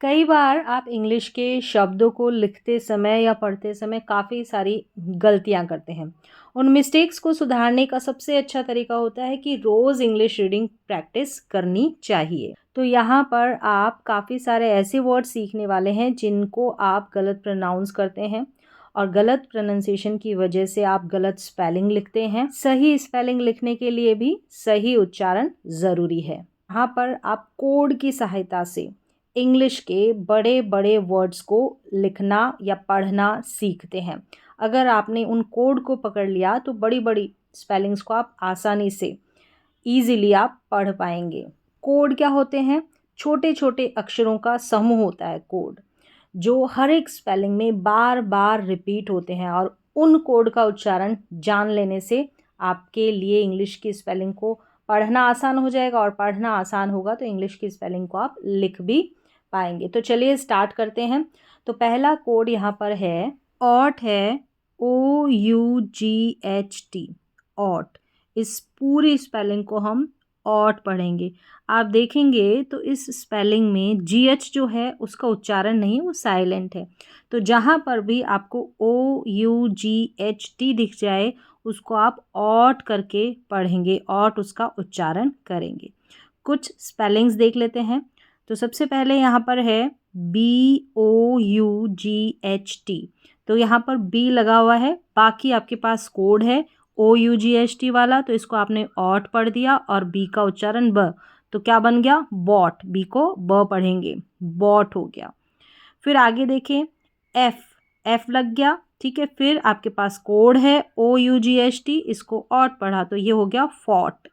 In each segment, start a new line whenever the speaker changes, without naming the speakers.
कई बार आप इंग्लिश के शब्दों को लिखते समय या पढ़ते समय काफ़ी सारी गलतियाँ करते हैं। उन मिस्टेक्स को सुधारने का सबसे अच्छा तरीका होता है कि रोज़ इंग्लिश रीडिंग प्रैक्टिस करनी चाहिए। तो यहाँ पर आप काफ़ी सारे ऐसे वर्ड सीखने वाले हैं जिनको आप गलत प्रोनाउंस करते हैं और गलत प्रोनाउंसिएशन की वजह से आप गलत स्पेलिंग लिखते हैं। सही स्पेलिंग लिखने के लिए भी सही उच्चारण ज़रूरी है। यहाँ पर आप कोड की सहायता से इंग्लिश के बड़े बड़े वर्ड्स को लिखना या पढ़ना सीखते हैं। अगर आपने उन कोड को पकड़ लिया तो बड़ी बड़ी स्पेलिंग्स को आप आसानी से ईज़िली आप पढ़ पाएंगे। कोड क्या होते हैं? छोटे छोटे अक्षरों का समूह होता है कोड, जो हर एक स्पेलिंग में बार बार रिपीट होते हैं और उन कोड का उच्चारण जान लेने से आपके लिए इंग्लिश की स्पेलिंग को पढ़ना आसान हो जाएगा और पढ़ना आसान होगा तो इंग्लिश की स्पेलिंग को आप लिख भी पाएंगे। तो चलिए स्टार्ट करते हैं। तो पहला कोड यहाँ पर है ऑट है, OUGHT, ऑट। इस पूरी स्पेलिंग को हम ऑट पढ़ेंगे। आप देखेंगे तो इस स्पेलिंग में GH जो है उसका उच्चारण नहीं, वो साइलेंट है। तो जहाँ पर भी आपको OUGHT दिख जाए उसको आप ऑट करके पढ़ेंगे, ऑट उसका उच्चारण करेंगे। कुछ स्पेलिंग्स देख लेते हैं। तो सबसे पहले यहाँ पर है BOUGHT। तो यहाँ पर B लगा हुआ है, बाकी आपके पास कोड है OUGHT वाला, तो इसको आपने ऑट पढ़ दिया और B का उच्चारण ब, तो क्या बन गया? बॉट। B को ब पढ़ेंगे, बॉट हो गया। फिर आगे देखें, F लग गया, ठीक है। फिर आपके पास कोड है OUGHT, इसको ऑट पढ़ा तो ये हो गया फॉट।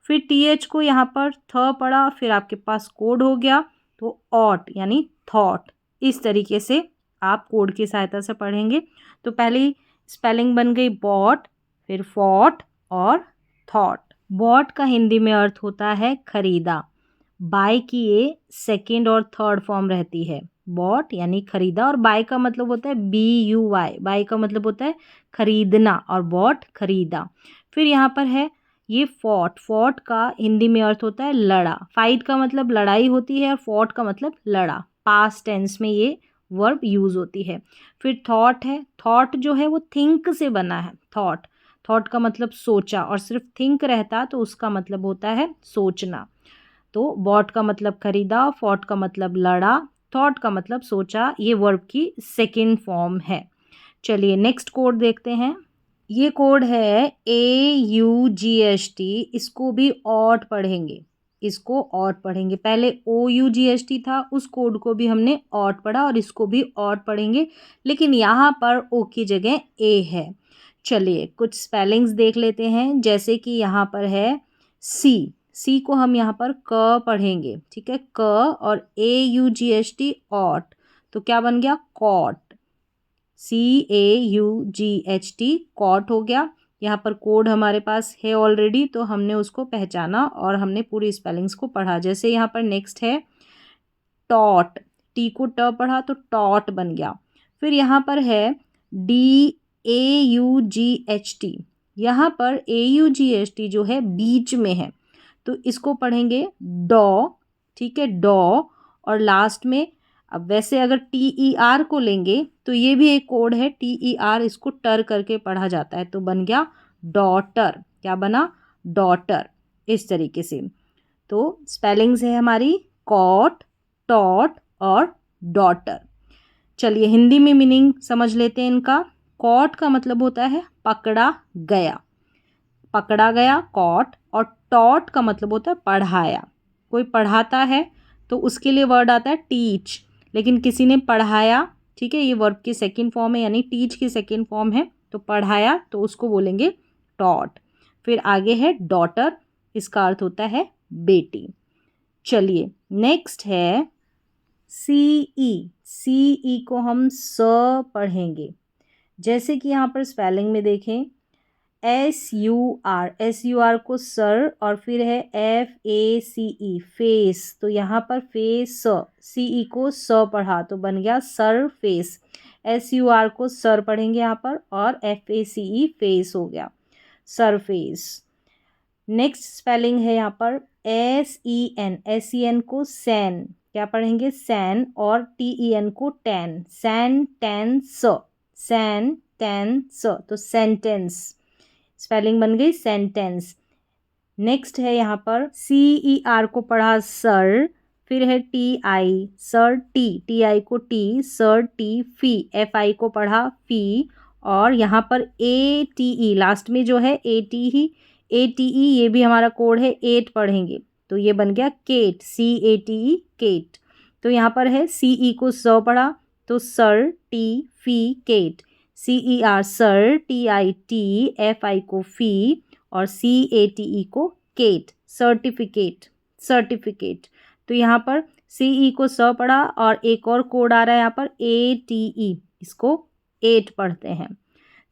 फिर TH को यहाँ पर थ पढ़ा, फिर आपके पास कोड हो गया तो ऑट यानी थॉट। इस तरीके से आप कोड की सहायता से पढ़ेंगे। तो पहली स्पेलिंग बन गई बॉट, फिर फॉट और थॉट। बॉट का हिंदी में अर्थ होता है खरीदा। बाय की ये सेकेंड और थर्ड फॉर्म रहती है, बॉट यानी खरीदा, और बाय का मतलब होता है BUY, बाय का मतलब होता है खरीदना और बॉट खरीदा। फिर यहाँ पर है ये फॉट, फॉट का हिंदी में अर्थ होता है लड़ा। फाइट का मतलब लड़ाई होती है और फॉट का मतलब लड़ा। पास्ट टेंस में ये वर्ब यूज होती है। फिर थॉट है, थॉट जो है वो थिंक से बना है। थॉट, थॉट का मतलब सोचा, और सिर्फ थिंक रहता तो उसका मतलब होता है सोचना। तो बॉट का मतलब खरीदा, फॉट का मतलब लड़ा, थॉट का मतलब सोचा। ये वर्ब की सेकेंड फॉर्म है। चलिए नेक्स्ट कोड देखते हैं। ये कोड है AUGHT, इसको भी ऑट पढ़ेंगे, इसको ऑट पढ़ेंगे। पहले OUGHT था, उस कोड को भी हमने ऑट पढ़ा और इसको भी ऑट पढ़ेंगे, लेकिन यहाँ पर O की जगह A है। चलिए कुछ स्पेलिंग्स देख लेते हैं, जैसे कि यहाँ पर है सी को हम यहाँ पर क पढ़ेंगे, ठीक है, क, और AUGHT ऑट, तो क्या बन गया? कॉट। CAUGHT, कॉट हो गया। यहाँ पर कोड हमारे पास है ऑलरेडी, तो हमने उसको पहचाना और हमने पूरी स्पेलिंग्स को पढ़ा। जैसे यहाँ पर नेक्स्ट है टॉट, टी को ट पढ़ा तो टॉट बन गया। फिर यहाँ पर है DAUGHT, यहाँ पर AUGHT जो है बीच में है, तो इसको पढ़ेंगे डॉ, ठीक है, डॉ। और लास्ट में, अब वैसे अगर TER को लेंगे तो ये भी एक कोड है, TER, इसको टर करके पढ़ा जाता है, तो बन गया डॉटर। क्या बना? डॉटर। इस तरीके से तो स्पेलिंग्स है हमारी कॉट, टॉट और डॉटर। चलिए हिंदी में मीनिंग समझ लेते हैं इनका। कॉट का मतलब होता है पकड़ा गया, पकड़ा गया कॉट, और टॉट का मतलब होता है पढ़ाया। कोई पढ़ाता है तो उसके लिए वर्ड आता है टीच, लेकिन किसी ने पढ़ाया, ठीक है, ये वर्ब की सेकंड फॉर्म है, यानी टीच की सेकंड फॉर्म है, तो पढ़ाया तो उसको बोलेंगे टॉट। फिर आगे है डॉटर, इसका अर्थ होता है बेटी। चलिए नेक्स्ट है CE को हम स पढ़ेंगे। जैसे कि यहाँ पर स्पेलिंग में देखें, SUR को सर, और फिर है FACE, फेस, तो यहाँ पर फेस, CE को स पढ़ा तो बन गया सर फेस। SUR को सर पढ़ेंगे यहाँ पर, और FACE फेस हो गया, सरफेस। नेक्स्ट स्पेलिंग है यहाँ पर SEN को सैन, क्या पढ़ेंगे, सैन, और TEN को टैन, सेंटेंस, सेंटेंस, तो सेंटेंस स्पेलिंग बन गई सेंटेंस। नेक्स्ट है यहाँ पर CER को पढ़ा सर, फिर है TI, सर TI को टी, सर टी, फी, FI को पढ़ा फी, और यहाँ पर ATE लास्ट में जो है ATE ये भी हमारा कोड है, 8 पढ़ेंगे तो ये बन गया केट, CATE केट। तो यहाँ पर है CE को स पढ़ा तो certificate, CER सर, TI टी, FI को फी, और CATE को केट, सर्टिफिकेट, सर्टिफिकेट। तो यहाँ पर CE को स पढ़ा और एक और कोड आ रहा है यहाँ पर ATE, इसको 8 पढ़ते हैं।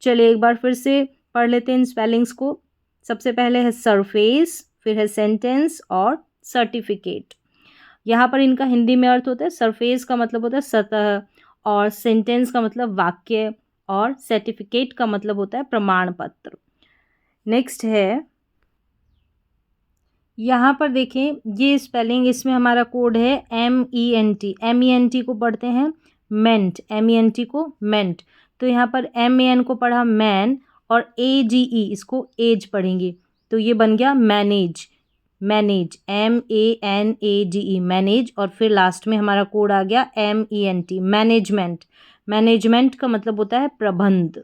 चलिए एक बार फिर से पढ़ लेते हैं इन स्पेलिंग्स को। सबसे पहले है सरफेस, फिर है सेंटेंस और सर्टिफिकेट। यहाँ पर इनका हिंदी में अर्थ होता है, सरफेस का मतलब होता है सतह, और सेंटेंस का मतलब वाक्य, और सर्टिफिकेट का मतलब होता है प्रमाण पत्र। नेक्स्ट है यहाँ पर देखें ये स्पेलिंग, इसमें हमारा कोड है MENT को पढ़ते हैं मेंट, MENT को मेंट। तो यहाँ पर MAN को पढ़ा मैन, और AGE इसको एज पढ़ेंगे तो ये बन गया मैनेज, मैनेज, MANAGE मैनेज, और फिर लास्ट में हमारा कोड आ गया MENT मैनेजमेंट, मैनेजमेंट का मतलब होता है प्रबंध।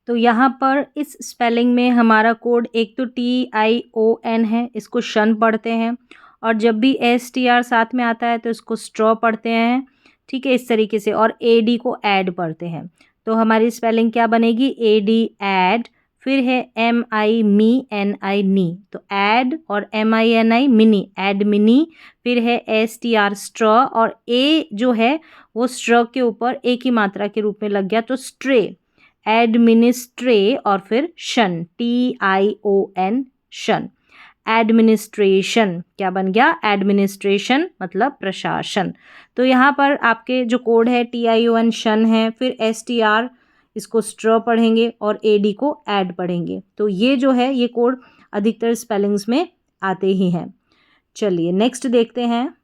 तो यहाँ पर इस स्पेलिंग में हमारा कोड एक तो TION है, इसको शन पढ़ते हैं, और जब भी STR साथ में आता है तो इसको स्ट्रॉ पढ़ते हैं, ठीक है, इस तरीके से, और AD को ऐड पढ़ते हैं। तो हमारी स्पेलिंग क्या बनेगी, AD ऐड, फिर है MI मी NI नी, तो ऐड, और MINI मिनी, ऐड मिनी, फिर है STR स्ट्रॉ, और A जो है वो स्ट्रॉ के ऊपर एक ही मात्रा के रूप में लग गया तो स्ट्रे, एडमिनिस्ट्रे, और फिर शन, TION शन, एडमिनिस्ट्रेशन, क्या बन गया, एडमिनिस्ट्रेशन मतलब प्रशासन। तो यहाँ पर आपके जो कोड है TION शन है, फिर STR इसको स्ट्रॉ पढ़ेंगे, और AD को ऐड पढ़ेंगे। तो ये जो है ये कोड अधिकतर स्पेलिंग्स में आते ही हैं। चलिए नेक्स्ट देखते हैं।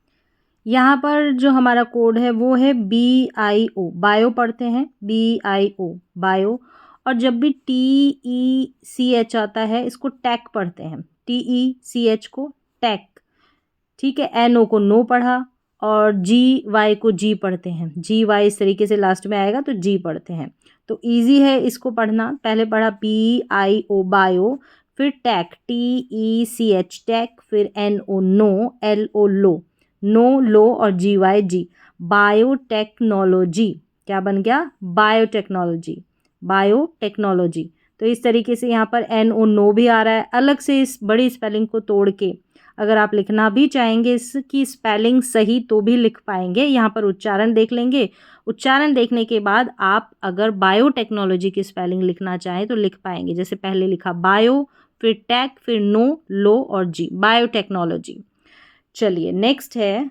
यहाँ पर जो हमारा कोड है वो है BIO, बायो पढ़ते हैं, BIO बायो, और जब भी TECH आता है इसको टैक पढ़ते हैं, TECH को टैक, ठीक है। NO को नो पढ़ा, और GY को जी पढ़ते हैं, GY इस तरीके से लास्ट में आएगा तो जी पढ़ते हैं। तो इजी है इसको पढ़ना, पहले पढ़ा BIO बायो, फिर टैक TECH टैक, फिर NO नो, LO लो, नो लो, और GY जी, बायोटेक्नोलॉजी, क्या बन गया, बायोटेक्नोलॉजी, बायोटेक्नोलॉजी। तो इस तरीके से यहाँ पर NO नो भी आ रहा है। अलग से इस बड़ी स्पेलिंग को तोड़ के अगर आप लिखना भी चाहेंगे इसकी स्पेलिंग सही तो भी लिख पाएंगे। यहाँ पर उच्चारण देख लेंगे, उच्चारण देखने के बाद आप अगर बायोटेक्नोलॉजी की स्पेलिंग लिखना चाहें तो लिख पाएंगे। जैसे पहले लिखा बायो, फिर टैक, फिर नो, लो, और जी, बायोटेक्नोलॉजी। चलिए नेक्स्ट है,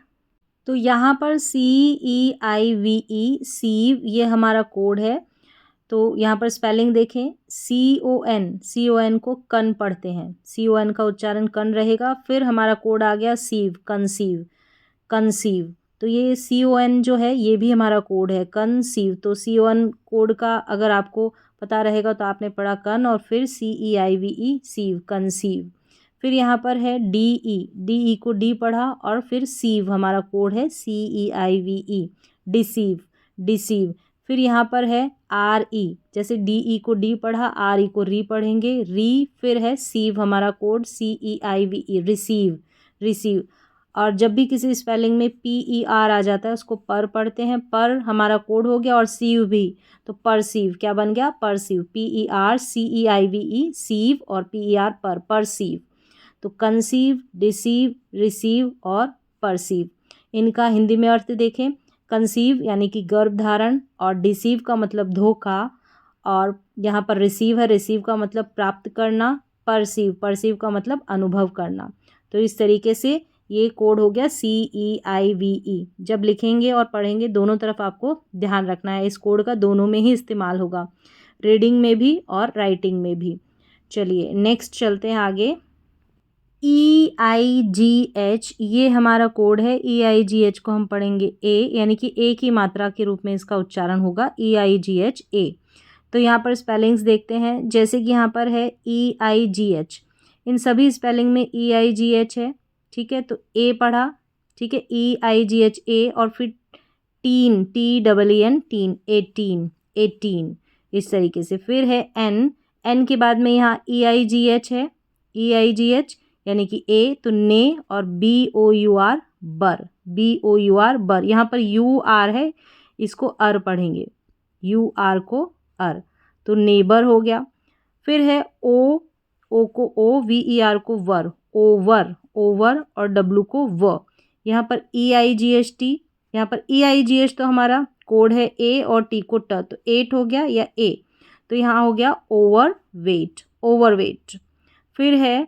तो यहाँ पर CEIVE सीव ये हमारा कोड है। तो यहाँ पर स्पेलिंग देखें, CON को कन पढ़ते हैं, CON का उच्चारण कन रहेगा। फिर हमारा कोड आ गया सीव, कंसीव, कंसीव। तो ये CON जो है ये भी हमारा कोड है, कंसीव। तो CON कोड का अगर आपको पता रहेगा तो आपने पढ़ा कन, और फिर CEIVE सीव, कंसीव। फिर यहाँ पर है DE को डी पढ़ा, और फिर सीव हमारा कोड है CEIVE, डिसीव, डिसीव। फिर यहाँ पर है RE, जैसे DE को डी पढ़ा, RE को री पढ़ेंगे, री। फिर है सीव हमारा कोड CEIVE, रिसीव, रिसीव। और जब भी किसी स्पेलिंग में PER आ जाता है उसको पर पढ़ते हैं, पर हमारा कोड हो गया, और सीव भी, तो परसीव, क्या बन गया, परसीव, PER CEIVE सीव, और PER पर, परसीव। तो कंसीव, डिसीव, रिसीव और परसीव, इनका हिंदी में अर्थ देखें। कंसीव यानी कि गर्भधारण, और डिसीव का मतलब धोखा, और यहाँ पर रिसीव है, रिसीव का मतलब प्राप्त करना, परसीव, परसीव का मतलब अनुभव करना। तो इस तरीके से ये कोड हो गया CEIVE। जब लिखेंगे और पढ़ेंगे दोनों तरफ आपको ध्यान रखना है, इस कोड का दोनों में ही इस्तेमाल होगा, रीडिंग में भी और राइटिंग में भी। चलिए नेक्स्ट चलते हैं आगे। EIGH ये हमारा कोड है। EIGH को हम पढ़ेंगे ए, यानी कि ए की मात्रा के रूप में इसका उच्चारण होगा EIGH ए। तो यहाँ पर स्पेलिंग्स देखते हैं, जैसे कि यहाँ पर है EIGH, इन सभी स्पेलिंग में EIGH है, ठीक है। तो ए पढ़ा, ठीक है, EIGH ए, और फिर टीन, TEEN टीन, 18 इस तरीके से। फिर है एन के बाद में यहाँ EIGH है, EIGH यानी कि ए, तो ने, और BOUR बर, BOUR बर। यहाँ पर UR है, इसको अर पढ़ेंगे, UR को अर, तो नेबर हो गया। फिर है ओ को ओ, VER को वर, ओवर, ओवर, और W को व। यहाँ पर EIGHT, यहाँ पर EIGH तो हमारा कोड है ए और टी को ट, तो 8 हो गया या ए, तो यहाँ हो गया ओवर वेट, ओवर वेट। फिर है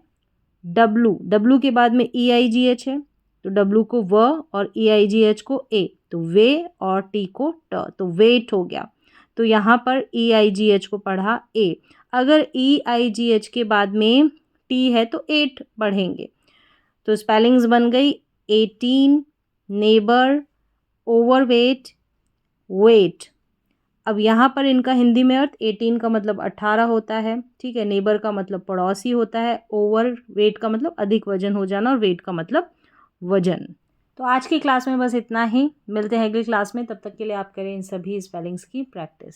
W के बाद में EIGH है, तो W को व और EIGH को ए, तो वे, और टी को ट, तो वेट हो गया। तो यहाँ पर EIGH को पढ़ा ए। अगर EIGH के बाद में टी है तो 8 पढ़ेंगे। तो स्पेलिंग्स बन गई 18, नेबर, ओवरवेट, वेट। अब यहाँ पर इनका हिंदी में अर्थ 18 का मतलब 18 होता है, ठीक है। नेबर का मतलब पड़ोसी होता है, ओवर वेट का मतलब अधिक वजन हो जाना, और वेट का मतलब वजन। तो आज की क्लास में बस इतना ही, मिलते हैं अगली क्लास में, तब तक के लिए आप करें इन सभी स्पेलिंग्स की प्रैक्टिस।